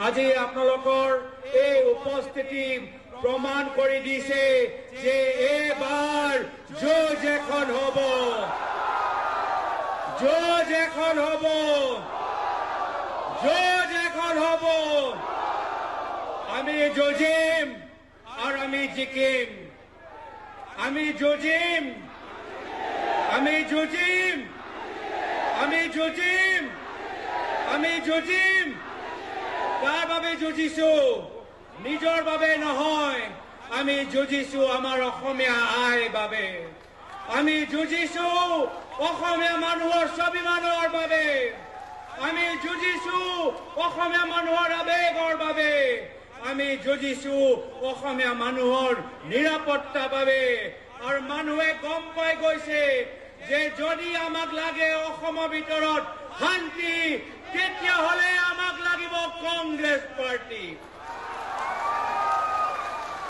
আজি আপোনালোকৰ এই উপস্থিতি প্ৰমাণ কৰি দিছে যে এইবাৰ যুঁজ এখন হ'ব, যুঁজ এখন হ'ব, যুঁজ এখন হ'ব। আমি যুঁজিম আর আমি জিকিম, আমি যুঁজিম, আমি যুঁজিম, আমি যুঁজিম, আমি যুঁজিম। কাৰ বাবে যুঁজিছো? নিজৰ বাবে নহয়, আমি যুঁজিছো আমাৰ অসমীয়া আইৰ বাবে। আমি যুঁজিছো অসমীয়া মানুহৰ স্বাভিমানৰ বাবে। আমি যুঁজিছো অসমীয়া মানুহৰ আবেগৰ বাবে। আমি যুঁজিছো অসমীয়া মানুহৰ নিৰাপত্তাৰ বাবে। আৰু মানুহে গম পাই গৈছে যে যদি আমাক লাগে অসমৰ ভিতৰত শান্তি, তেতিয়াহ'লে আমাক লাগিব কংগ্ৰেছ পাৰ্টি।